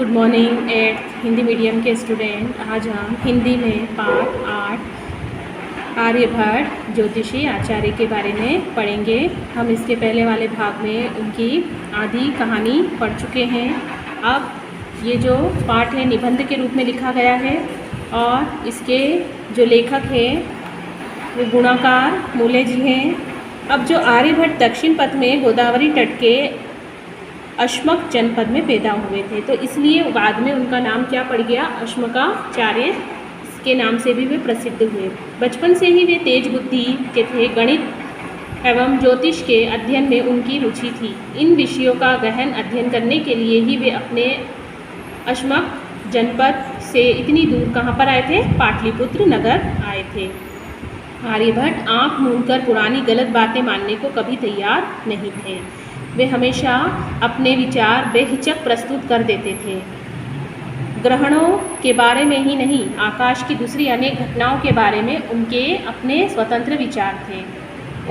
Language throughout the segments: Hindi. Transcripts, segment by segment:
Good morning eighth Hindi medium के स्टूडेंट। आज हम हिंदी में पाठ 8 आर्यभट्ट ज्योतिषी आचार्य के बारे में पढ़ेंगे। हम इसके पहले वाले भाग में उनकी आधी कहानी पढ़ चुके हैं। अब ये जो पाठ है निबंध के रूप में लिखा गया है और इसके जो लेखक हैं वो गुणाकार मूले जी हैं। अब जो आर्यभट्ट दक्षिण पथ में गोदावरी तट के अश्मक जनपद में पैदा हुए थे, तो इसलिए बाद में उनका नाम क्या पड़ गया, अश्मकाचार्य के नाम से भी वे प्रसिद्ध हुए। बचपन से ही वे तेज बुद्धि के थे। गणित एवं ज्योतिष के अध्ययन में उनकी रुचि थी। इन विषयों का गहन अध्ययन करने के लिए ही वे अपने अश्मक जनपद से इतनी दूर कहाँ पर आए थे, पाटलिपुत्र नगर आए थे। आर्यभट्ट आँख मूंदकर पुरानी गलत बातें मानने को कभी तैयार नहीं थे। वे हमेशा अपने विचार बेहिचक प्रस्तुत कर देते थे। ग्रहणों के बारे में ही नहीं, आकाश की दूसरी अनेक घटनाओं के बारे में उनके अपने स्वतंत्र विचार थे।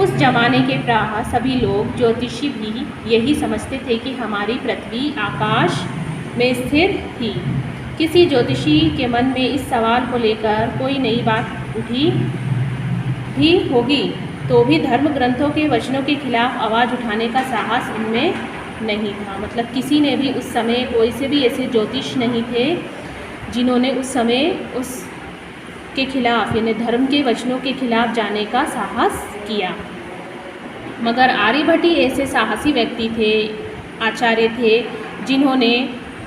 उस जमाने के प्रायः सभी लोग, ज्योतिषी भी, यही समझते थे कि हमारी पृथ्वी आकाश में स्थिर थी। किसी ज्योतिषी के मन में इस सवाल को लेकर कोई नई बात उठी भी होगी तो भी धर्म ग्रंथों के वचनों के खिलाफ आवाज़ उठाने का साहस उनमें नहीं था। मतलब किसी ने भी उस समय, कोई से भी ऐसे ज्योतिष नहीं थे जिन्होंने उस समय उसके खिलाफ, यानी धर्म के वचनों के खिलाफ जाने का साहस किया। मगर आर्यभट्ट ही ऐसे साहसी व्यक्ति थे, आचार्य थे, जिन्होंने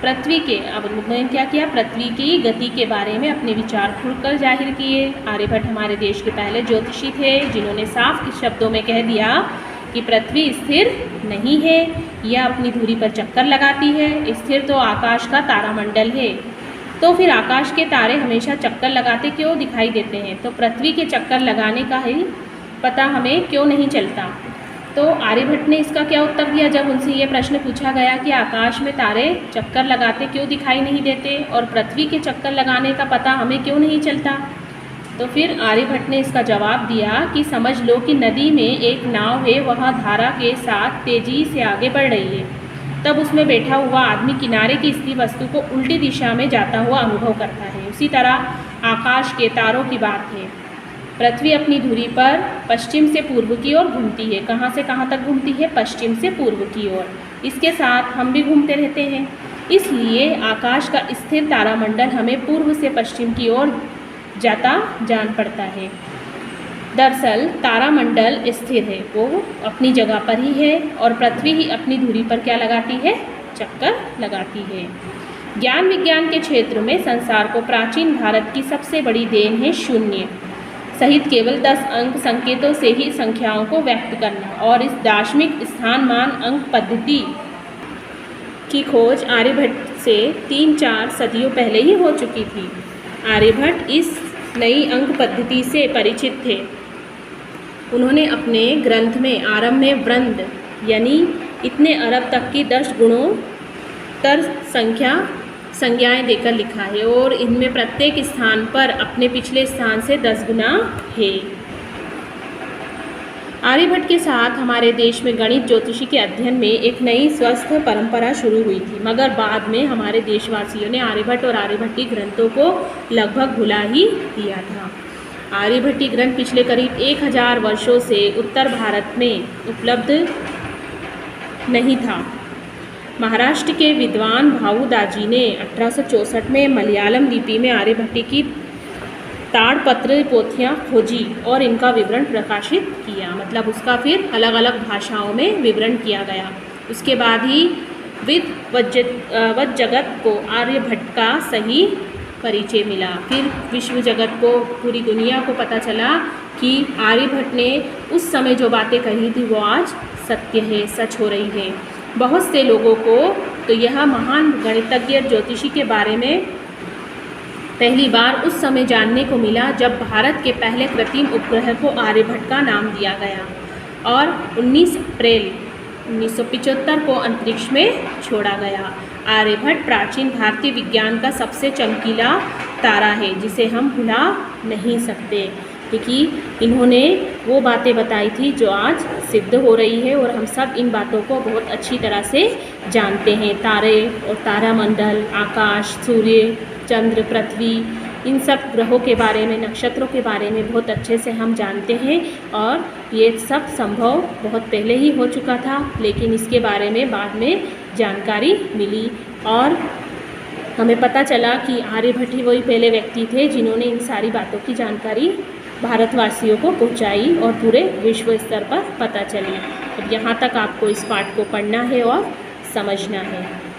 पृथ्वी के, अब उन्होंने क्या किया, पृथ्वी की गति के बारे में अपने विचार खुलकर जाहिर किए। आर्यभट्ट हमारे देश के पहले ज्योतिषी थे जिन्होंने साफ शब्दों में कह दिया कि पृथ्वी स्थिर नहीं है, यह अपनी धुरी पर चक्कर लगाती है। स्थिर तो आकाश का तारामंडल है, तो फिर आकाश के तारे हमेशा चक्कर लगाते क्यों दिखाई देते हैं, तो पृथ्वी के चक्कर लगाने का ही पता हमें क्यों नहीं चलता। तो आर्यभट्ट ने इसका क्या उत्तर दिया जब उनसे ये प्रश्न पूछा गया कि आकाश में तारे चक्कर लगाते क्यों दिखाई नहीं देते और पृथ्वी के चक्कर लगाने का पता हमें क्यों नहीं चलता। तो फिर आर्यभट्ट ने इसका जवाब दिया कि समझ लो कि नदी में एक नाव है, वह धारा के साथ तेजी से आगे बढ़ रही है। तब उसमें बैठा हुआ आदमी किनारे की स्थिर वस्तु को उल्टी दिशा में जाता हुआ अनुभव करता है। उसी तरह आकाश के तारों की बात है। पृथ्वी अपनी धुरी पर पश्चिम से पूर्व की ओर घूमती है। कहाँ से कहाँ तक घूमती है, पश्चिम से पूर्व की ओर। इसके साथ हम भी घूमते रहते हैं, इसलिए आकाश का स्थिर तारामंडल हमें पूर्व से पश्चिम की ओर जाता जान पड़ता है। दरअसल तारामंडल स्थिर है, वो अपनी जगह पर ही है और पृथ्वी ही अपनी धुरी पर क्या लगाती है, चक्कर लगाती है। ज्ञान विज्ञान के क्षेत्र में संसार को प्राचीन भारत की सबसे बड़ी देन है शून्य सहित केवल 10 अंक संकेतों से ही संख्याओं को व्यक्त करना, और इस दार्शनिक स्थानमान अंक पद्धति की खोज आर्यभट्ट से 3-4 सदियों पहले ही हो चुकी थी। आर्यभट्ट इस नई अंक पद्धति से परिचित थे। उन्होंने अपने ग्रंथ में आरंभ में वृंद यानी इतने अरब तक की 10 गुणोत्तर संज्ञाएं देकर लिखा है और इनमें प्रत्येक स्थान पर अपने पिछले स्थान से 10 गुना है। आर्यभट्ट के साथ हमारे देश में गणित ज्योतिषी के अध्ययन में एक नई स्वस्थ परंपरा शुरू हुई थी, मगर बाद में हमारे देशवासियों ने आर्यभट्ट और आर्यभट्टी ग्रंथों को लगभग भुला ही दिया था। आर्यभट्टी ग्रंथ पिछले करीब 1000 वर्षों से उत्तर भारत में उपलब्ध नहीं था। महाराष्ट्र के विद्वान भाऊदाजी ने 1864 में मलयालम लिपि में आर्यभट्टी की ताड़पत्र पोथियाँ खोजी और इनका विवरण प्रकाशित किया। मतलब उसका फिर अलग अलग भाषाओं में विवरण किया गया। उसके बाद ही विद्वत जगत को आर्यभट्ट का सही परिचय मिला। फिर विश्व जगत को, पूरी दुनिया को पता चला कि आर्यभट्ट ने उस समय जो बातें कही थी वो आज सत्य है, सच हो रही है। बहुत से लोगों को तो यह महान गणितज्ञ ज्योतिषी के बारे में पहली बार उस समय जानने को मिला जब भारत के पहले कृत्रिम उपग्रह को आर्यभट्ट का नाम दिया गया और 19 अप्रैल 1975 को अंतरिक्ष में छोड़ा गया। आर्यभट्ट प्राचीन भारतीय विज्ञान का सबसे चमकीला तारा है जिसे हम भुला नहीं सकते। क्योंकि इन्होंने वो बातें बताई थी जो आज सिद्ध हो रही है और हम सब इन बातों को बहुत अच्छी तरह से जानते हैं। तारे और तारामंडल, आकाश, सूर्य, चंद्र, पृथ्वी, इन सब ग्रहों के बारे में, नक्षत्रों के बारे में बहुत अच्छे से हम जानते हैं और ये सब संभव बहुत पहले ही हो चुका था, लेकिन इसके बारे में बाद में जानकारी मिली और हमें पता चला कि आर्यभट्ट ही वही पहले व्यक्ति थे जिन्होंने इन सारी बातों की जानकारी भारतवासियों को पहुंचाई और पूरे विश्व स्तर पर पता चली। अब यहाँ तक आपको इस पाठ को पढ़ना है और समझना है।